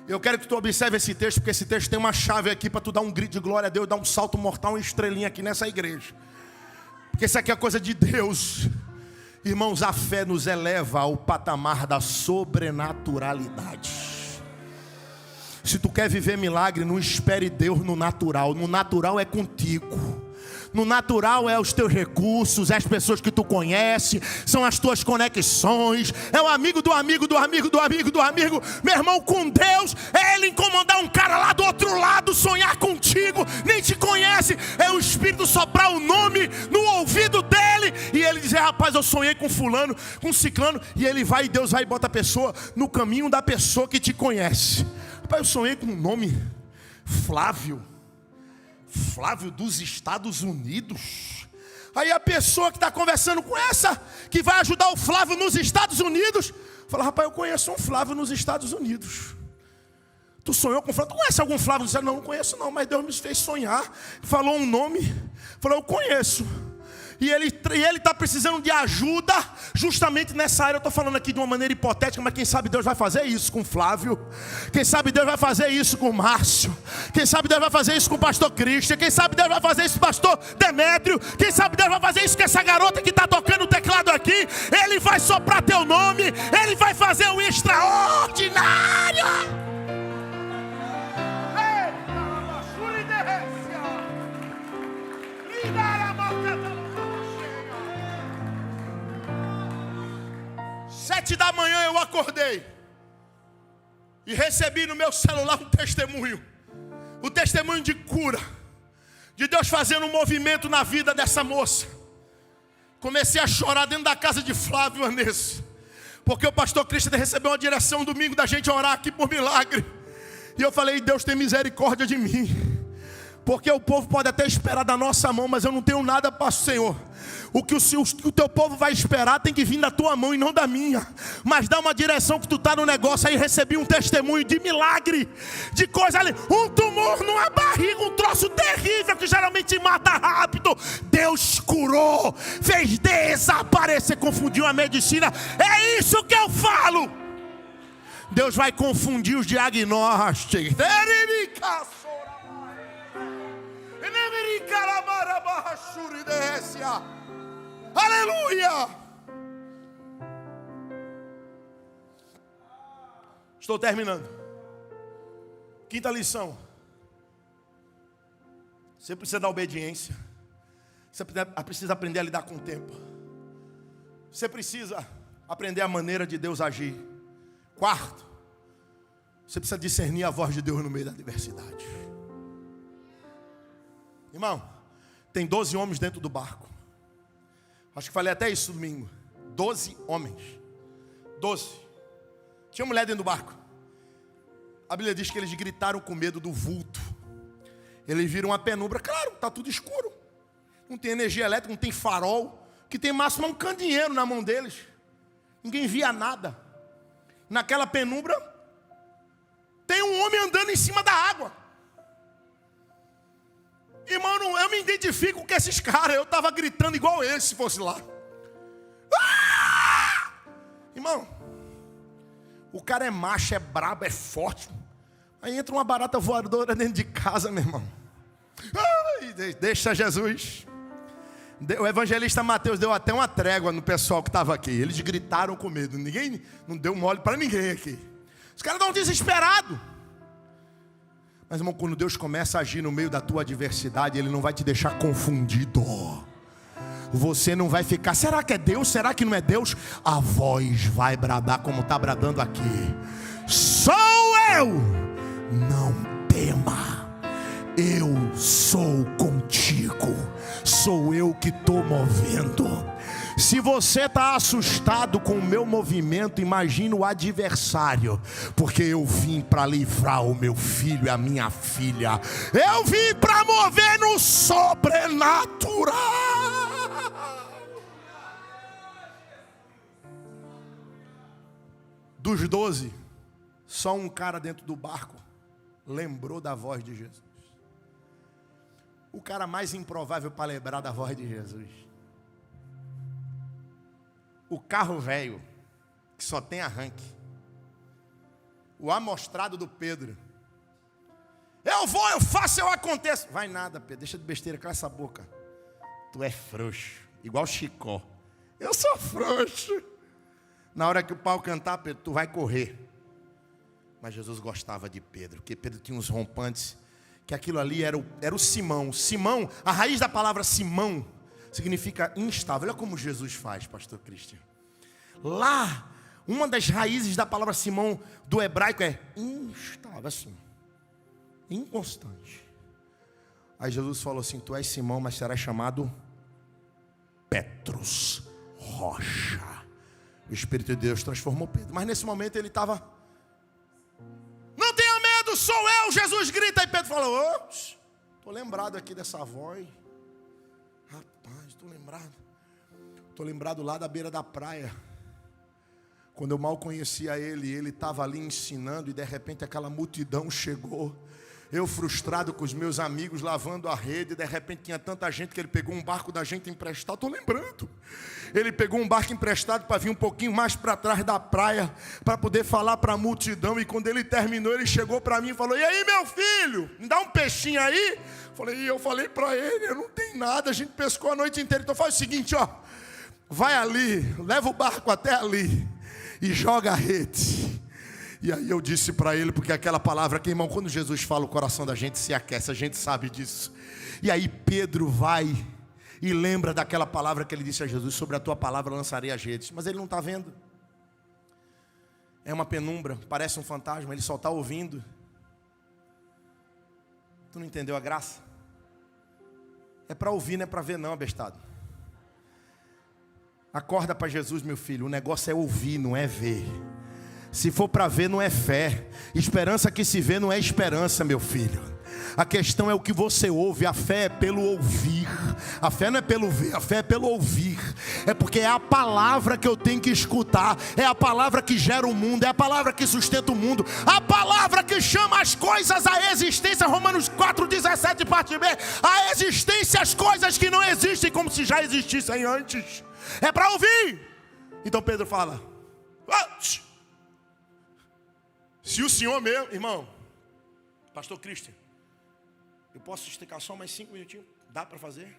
Speaker 1: Eu quero que tu observe esse texto, porque esse texto tem uma chave aqui para tu dar um grito de glória a Deus, dar um salto mortal, uma estrelinha aqui nessa igreja. Porque isso aqui é coisa de Deus. Irmãos, a fé nos eleva ao patamar da sobrenaturalidade. Se tu quer viver milagre, não espere Deus no natural. No natural é contigo. No natural é os teus recursos, é as pessoas que tu conhece, são as tuas conexões, é o amigo do amigo do amigo do amigo do amigo. Meu irmão, com Deus é Ele incomodar um cara lá do outro lado, sonhar contigo, nem te conhece. É o Espírito soprar o nome no ouvido dele e ele dizer: rapaz, eu sonhei com fulano, com ciclano. E ele vai, e Deus vai e bota a pessoa no caminho da pessoa que te conhece. Rapaz, eu sonhei com um nome, Flávio dos Estados Unidos. Aí a pessoa que está conversando com essa, que vai ajudar o Flávio nos Estados Unidos, fala: rapaz, eu conheço um Flávio nos Estados Unidos. Tu sonhou com o Flávio? Tu conhece algum Flávio? Eu disse: não conheço não, mas Deus me fez sonhar. Falou um nome, falou: eu conheço. E ele está precisando de ajuda justamente nessa área. Eu estou falando aqui de uma maneira hipotética, mas quem sabe Deus vai fazer isso com o Flávio. Quem sabe Deus vai fazer isso com o Márcio. Quem sabe Deus vai fazer isso com o pastor Cristian. Quem sabe Deus vai fazer isso com o pastor Demétrio. Quem sabe Deus vai fazer isso com essa garota que está tocando o teclado aqui. Ele vai soprar teu nome. Ele vai fazer o extraordinário. Sete da manhã eu acordei e recebi no meu celular um testemunho. O testemunho de cura, de Deus fazendo um movimento na vida dessa moça. Comecei a chorar dentro da casa de Flávio e Vanessa, porque o pastor Cristian recebeu uma direção domingo da gente orar aqui por milagre. E eu falei: Deus tem misericórdia de mim, porque o povo pode até esperar da nossa mão, mas eu não tenho nada para o Senhor. O que o teu povo vai esperar tem que vir da tua mão e não da minha. Mas dá uma direção que tu está no negócio. Aí recebi um testemunho de milagre, de coisa ali, um tumor numa barriga, um troço terrível que geralmente mata rápido. Deus curou, fez desaparecer, confundiu a medicina. É isso que eu falo. Deus vai confundir os diagnósticos. Aleluia! Estou terminando. Quinta lição. Você precisa da obediência. Você precisa aprender a lidar com o tempo. Você precisa aprender a maneira de Deus agir. Quarto, você precisa discernir a voz de Deus no meio da adversidade. Irmão, tem 12 homens dentro do barco. Acho que falei até isso domingo. 12 homens. 12. Tinha mulher dentro do barco. A Bíblia diz que eles gritaram com medo do vulto. Eles viram uma penumbra. Claro, está tudo escuro. Não tem energia elétrica, não tem farol. O que tem máximo é um candeeiro na mão deles. Ninguém via nada. Naquela penumbra, tem um homem andando em cima da água. Irmão, eu me identifico com esses caras. Eu estava gritando igual esse se fosse lá. Ah! Irmão, o cara é macho, é brabo, é forte. Aí entra uma barata voadora dentro de casa, meu irmão. Ai, deixa Jesus. O evangelista Mateus deu até uma trégua no pessoal que estava aqui. Eles gritaram com medo. Ninguém, não deu mole para ninguém aqui. Os caras estão desesperados. Mas, irmão, quando Deus começa a agir no meio da tua adversidade, Ele não vai te deixar confundido. Você não vai ficar: será que é Deus? Será que não é Deus? A voz vai bradar como está bradando aqui: sou eu, não tema, eu sou contigo, sou eu que estou movendo. Se você está assustado com o meu movimento, imagina o adversário, porque eu vim para livrar o meu filho e a minha filha. Eu vim para mover no sobrenatural. Dos 12, só um cara dentro do barco lembrou da voz de Jesus. O cara mais improvável para lembrar da voz de Jesus. O carro velho, que só tem arranque. O amostrado do Pedro. Eu vou, eu faço, eu aconteço. Vai nada, Pedro, deixa de besteira, cala essa boca. Tu é frouxo, igual Chicó. Eu sou frouxo. Na hora que o pau cantar, Pedro, tu vai correr. Mas Jesus gostava de Pedro, porque Pedro tinha uns rompantes, que aquilo ali era o Simão. Simão, a raiz da palavra Simão significa instável. Olha como Jesus faz, pastor Cristian. Lá, uma das raízes da palavra Simão do hebraico é instável, assim, inconstante. Aí Jesus falou assim: tu és Simão, mas serás chamado Petros, rocha. O Espírito de Deus transformou Pedro. Mas nesse momento ele estava: não tenha medo, sou eu. Jesus grita. E Pedro falou: estou lembrado aqui dessa voz. Rapaz, estou lembrado lá da beira da praia. Quando eu mal conhecia ele estava ali ensinando e de repente aquela multidão chegou. Eu frustrado com os meus amigos lavando a rede, e de repente tinha tanta gente que ele pegou um barco da gente emprestado. Estou lembrando. Ele pegou um barco emprestado para vir um pouquinho mais para trás da praia, para poder falar para a multidão. E quando ele terminou, ele chegou para mim e falou: e aí, meu filho, me dá um peixinho aí? Eu falei para ele: eu não tenho nada, a gente pescou a noite inteira. Então faz o seguinte, ó, vai ali, leva o barco até ali e joga a rede. E aí eu disse para ele, porque aquela palavra que, irmão, quando Jesus fala, o coração da gente se aquece, a gente sabe disso. E aí Pedro vai e lembra daquela palavra que ele disse a Jesus: sobre a tua palavra lançarei as redes. Mas ele não está vendo. É uma penumbra, parece um fantasma, ele só está ouvindo. Tu não entendeu a graça? É para ouvir, não é para ver não, abestado. Acorda para Jesus, meu filho, o negócio é ouvir, não é ver. Se for para ver, não é fé. Esperança que se vê não é esperança, meu filho. A questão é o que você ouve. A fé é pelo ouvir. A fé não é pelo ver, a fé é pelo ouvir. É porque é a palavra que eu tenho que escutar. É a palavra que gera o mundo. É a palavra que sustenta o mundo. A palavra que chama as coisas à existência. Romanos 4,17, parte B. A existência, as coisas que não existem, como se já existissem antes. É para ouvir. Então Pedro fala: se o Senhor meu, irmão, pastor Cristian, eu posso esticar só mais 5 minutinhos? Dá para fazer?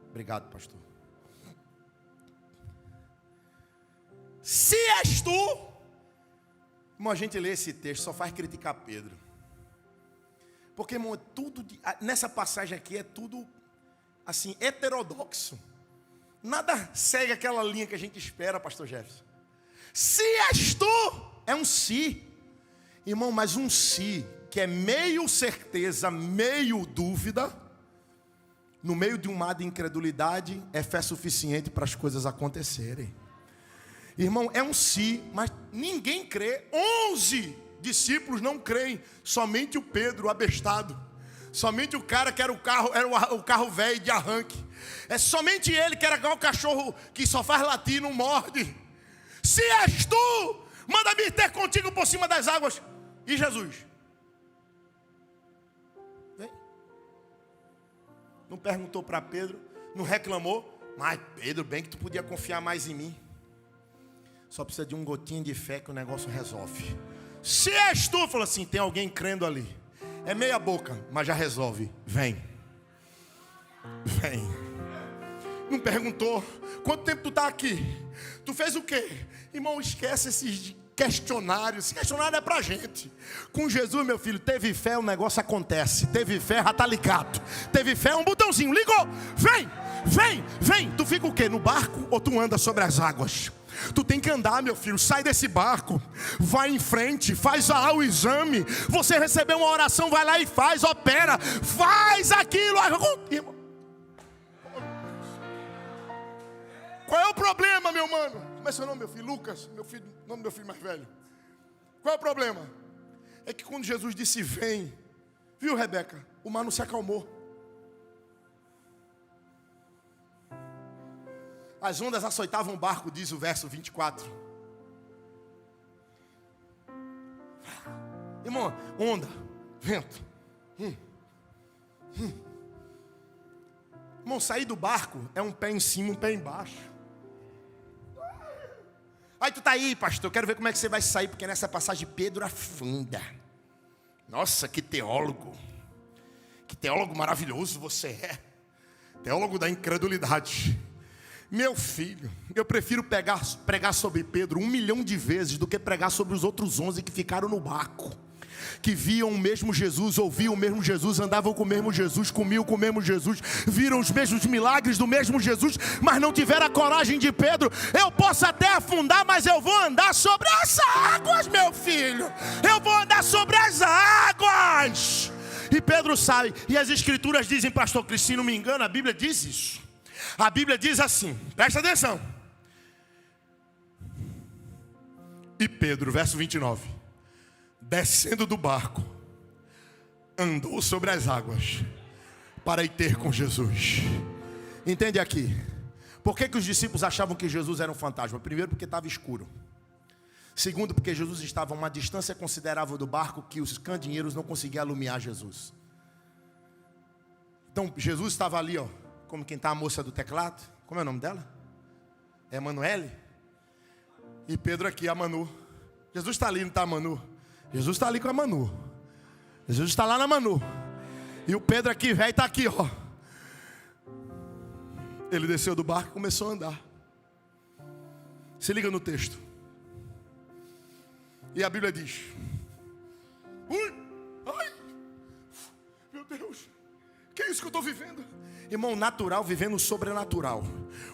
Speaker 1: Obrigado, pastor. Se és tu, irmão, a gente lê esse texto, só faz criticar Pedro. Porque, irmão, nessa passagem aqui é tudo assim, heterodoxo. Nada segue aquela linha que a gente espera, pastor Jefferson. Se és tu, é um se, irmão, mas um se que é meio certeza, meio dúvida, no meio de um mar de incredulidade, é fé suficiente para as coisas acontecerem. Irmão, é um se, mas ninguém crê. 11 discípulos não creem, somente o Pedro, o abestado. Somente o cara que era o carro velho de arranque. É somente ele que era igual o cachorro que só faz latir e não morde. Se és tu, manda-me ter contigo por cima das águas. E Jesus? Vem. Não perguntou para Pedro, não reclamou. Mas Pedro, bem que tu podia confiar mais em mim. Só precisa de um gotinho de fé que o negócio resolve. Se és tu, falou assim, tem alguém crendo ali. É meia boca, mas já resolve. Vem. Vem. Não perguntou, quanto tempo tu está aqui? Tu fez o quê? Irmão, esquece esses questionários. Esse questionário é pra gente. Com Jesus, meu filho, teve fé, o negócio acontece. Teve fé, já tá ligado. Teve fé, um botãozinho, ligou. Vem, vem, vem. Tu fica o quê? No barco ou tu anda sobre as águas? Tu tem que andar, meu filho, sai desse barco, vai em frente, faz lá o exame. Você recebeu uma oração, vai lá e faz, opera, faz aquilo. Qual é o problema, meu mano? Como é seu nome, meu filho? Lucas, meu filho, nome do meu filho mais velho. Qual é o problema? É que quando Jesus disse vem, viu, Rebeca? O mar não se acalmou. As ondas açoitavam o barco, diz o verso 24. Irmão, onda, vento. Irmão, sair do barco é um pé em cima, um pé embaixo. Aí tu tá aí, pastor, eu quero ver como é que você vai sair, porque nessa passagem Pedro afunda. Nossa, que teólogo. Que teólogo maravilhoso você é. Teólogo da incredulidade. Meu filho, eu prefiro pregar sobre Pedro 1 milhão de vezes do que pregar sobre os outros 11 que ficaram no barco. Que viam o mesmo Jesus, ouviam o mesmo Jesus, andavam com o mesmo Jesus, comiam com o mesmo Jesus, viram os mesmos milagres do mesmo Jesus, mas não tiveram a coragem de Pedro. Eu posso até afundar, mas eu vou andar sobre as águas, meu filho. Eu vou andar sobre as águas. E Pedro sai, e as escrituras dizem, pastor Cris, se não me engano, a Bíblia diz isso. A Bíblia diz assim, presta atenção. E Pedro, verso 29, descendo do barco, andou sobre as águas para ir ter com Jesus. Entende aqui. Por que os discípulos achavam que Jesus era um fantasma? Primeiro, porque estava escuro. Segundo, porque Jesus estava a uma distância considerável do barco que os candeeiros não conseguiam alumiar Jesus. Então, Jesus estava ali, ó, como quem está a moça do teclado. Como é o nome dela? É Emanuele? E Pedro aqui, a Manu. Jesus está ali, não está a Manu? Jesus está ali com a Manu. Jesus está lá na Manu. E o Pedro aqui, velho, está aqui, ó. Ele desceu do barco e começou a andar. Se liga no texto. E a Bíblia diz: ui, ai, meu Deus, que é isso que eu estou vivendo? Irmão, natural vivendo o sobrenatural,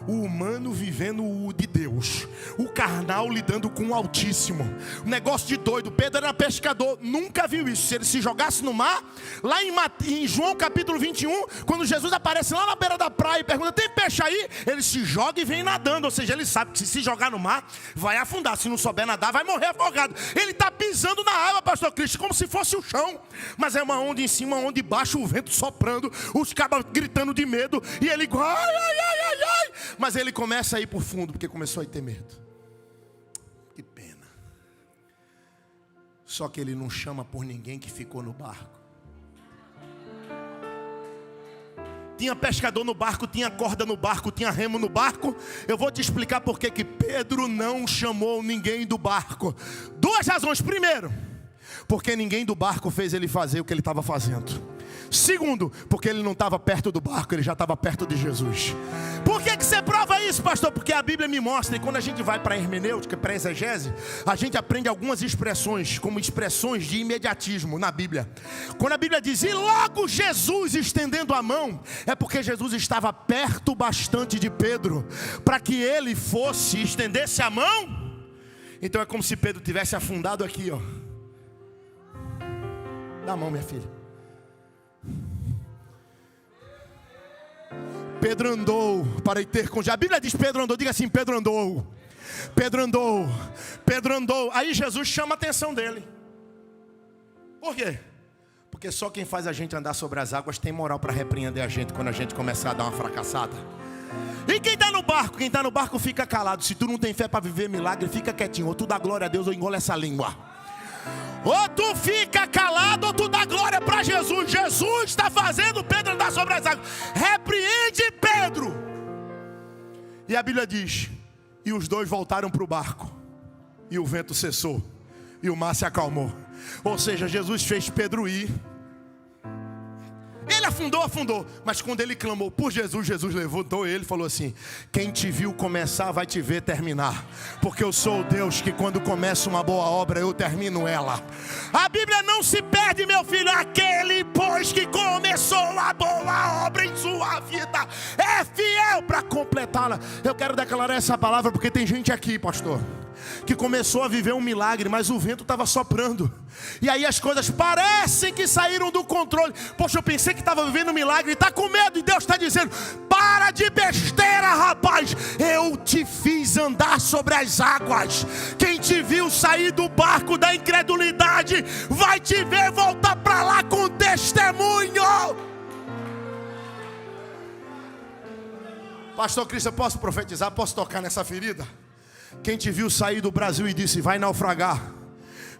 Speaker 1: o humano vivendo o de Deus, o carnal lidando com o Altíssimo. Um negócio de doido. Pedro era pescador, nunca viu isso. Se ele se jogasse no mar, lá em João capítulo 21, quando Jesus aparece lá na beira da praia e pergunta: tem peixe aí? Ele se joga e vem nadando. Ou seja, ele sabe que se jogar no mar, vai afundar. Se não souber nadar, vai morrer afogado. Ele está pisando na água, pastor Cristo, como se fosse o chão. Mas é uma onda em cima, uma onda embaixo, o vento soprando, os cabas gritando de medo, e ele, ai, ai, ai, ai, ai. Mas ele começa a ir por fundo, porque começou a ter medo. Que pena. Só que ele não chama por ninguém que ficou no barco. Tinha pescador no barco, tinha corda no barco, tinha remo no barco. Eu vou te explicar por que Pedro não chamou ninguém do barco. Duas razões. Primeiro, porque ninguém do barco fez ele fazer o que ele estava fazendo. Segundo, porque ele não estava perto do barco, ele já estava perto de Jesus. Por que você prova isso, pastor? Porque a Bíblia me mostra, e quando a gente vai para a hermenêutica, para a exegese, a gente aprende algumas expressões, como expressões de imediatismo na Bíblia. Quando a Bíblia diz: e logo Jesus estendendo a mão, é porque Jesus estava perto bastante de Pedro, para que ele fosse, estendesse a mão. Então é como se Pedro tivesse afundado aqui, ó. Dá a mão, minha filha. Pedro andou para ir ter com Jesus. A Bíblia diz Pedro andou, diga assim: Pedro andou. Pedro andou. Pedro andou. Aí Jesus chama a atenção dele. Por quê? Porque só quem faz a gente andar sobre as águas tem moral para repreender a gente quando a gente começar a dar uma fracassada. E quem está no barco? Quem está no barco fica calado. Se tu não tem fé para viver milagre, fica quietinho. Ou tu dá glória a Deus ou engole essa língua. Ou tu fica calado ou tu dá glória para Jesus. Jesus está fazendo Pedro andar sobre as águas. Repreende Pedro. E a Bíblia diz: e os dois voltaram para o barco, e o vento cessou, e o mar se acalmou. Ou seja, Jesus fez Pedro ir. Ele afundou, mas quando ele clamou por Jesus, Jesus levantou ele e falou assim: quem te viu começar vai te ver terminar, porque eu sou o Deus que quando começa uma boa obra eu termino ela. A Bíblia não se perde, meu filho. Aquele pois que começou a boa obra em sua vida é fiel para completá-la. Eu quero declarar essa palavra porque tem gente aqui, pastor, que começou a viver um milagre, mas o vento estava soprando, e aí as coisas parecem que saíram do controle. Poxa, eu pensei que estava vivendo um milagre, e está com medo, e Deus está dizendo: para de besteira, rapaz, eu te fiz andar sobre as águas. Quem te viu sair do barco da incredulidade vai te ver voltar para lá com testemunho. Pastor Cristo, eu posso profetizar? Posso tocar nessa ferida? Quem te viu sair do Brasil e disse vai naufragar,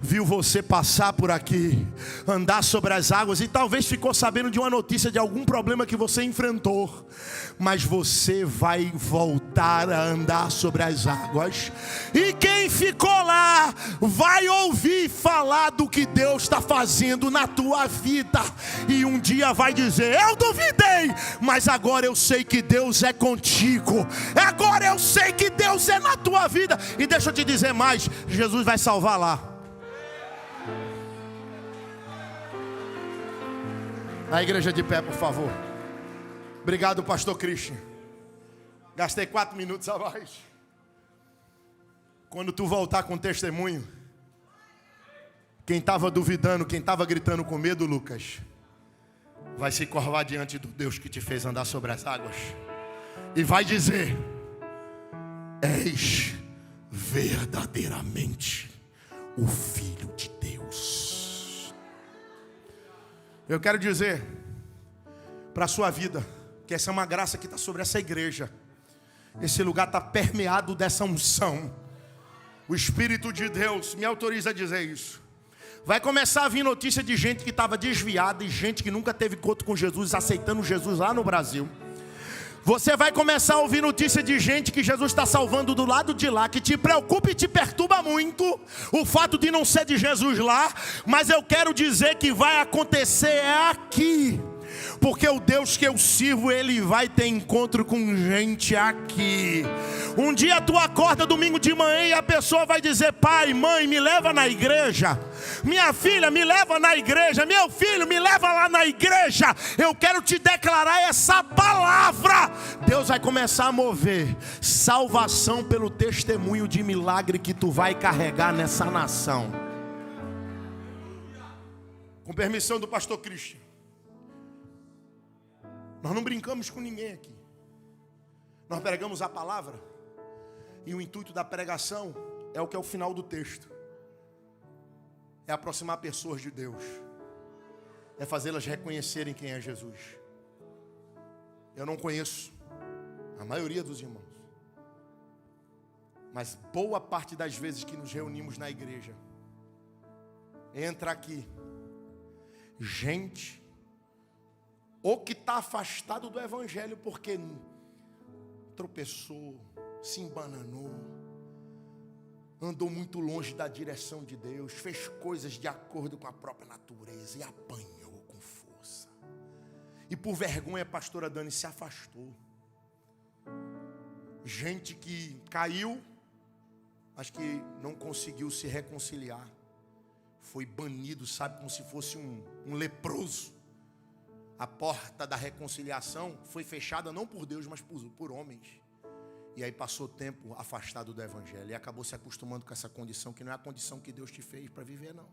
Speaker 1: viu você passar por aqui, andar sobre as águas, e talvez ficou sabendo de uma notícia de algum problema que você enfrentou, mas você vai voltar a andar sobre as águas. E quem ficou lá vai ouvir falar do que Deus está fazendo na tua vida, e um dia vai dizer: eu duvidei, mas agora eu sei que Deus é contigo, agora eu sei que Deus é na tua vida. E deixa eu te dizer mais, Jesus vai salvar lá. A igreja de pé, por favor. Obrigado, pastor Christian. Gastei 4 minutos a mais. Quando tu voltar com testemunho, quem estava duvidando, quem estava gritando com medo, Lucas, vai se curvar diante do Deus que te fez andar sobre as águas, e vai dizer: és verdadeiramente o Filho de Deus. Eu quero dizer para a sua vida Que essa é uma graça que está sobre essa igreja. Esse lugar está permeado dessa unção. O Espírito de Deus me autoriza a dizer isso. Vai começar a vir notícia de gente que estava desviada e gente que nunca teve encontro com Jesus, aceitando Jesus lá no Brasil. Você vai começar a ouvir notícia de gente que Jesus está salvando do lado de lá, que te preocupa e te perturba muito o fato de não ser de Jesus lá. Mas eu quero dizer que vai acontecer aqui. Porque o Deus que eu sirvo, Ele vai ter encontro com gente aqui. Um dia tu acorda domingo de manhã e a pessoa vai dizer: pai, mãe, me leva na igreja. Minha filha, me leva na igreja. Meu filho, me leva lá na igreja. Eu quero te declarar essa palavra. Deus vai começar a mover salvação pelo testemunho de milagre que tu vai carregar nessa nação. Com permissão do pastor Christian, nós não brincamos com ninguém aqui. Nós pregamos a palavra. E o intuito da pregação é o que é o final do texto. É aproximar pessoas de Deus. É fazê-las reconhecerem quem é Jesus. Eu não conheço a maioria dos irmãos. Mas boa parte das vezes que nos reunimos na igreja, entra aqui gente ou que está afastado do evangelho porque tropeçou, se embananou, andou muito longe da direção de Deus, fez coisas de acordo com a própria natureza e apanhou com força. E por vergonha a pastora Dani se afastou. Gente que caiu, mas que não conseguiu se reconciliar. Foi banido, sabe, como se fosse um leproso. A porta da reconciliação foi fechada não por Deus, mas por homens. E aí passou tempo afastado do evangelho. E acabou se acostumando com essa condição, que não é a condição que Deus te fez para viver, não.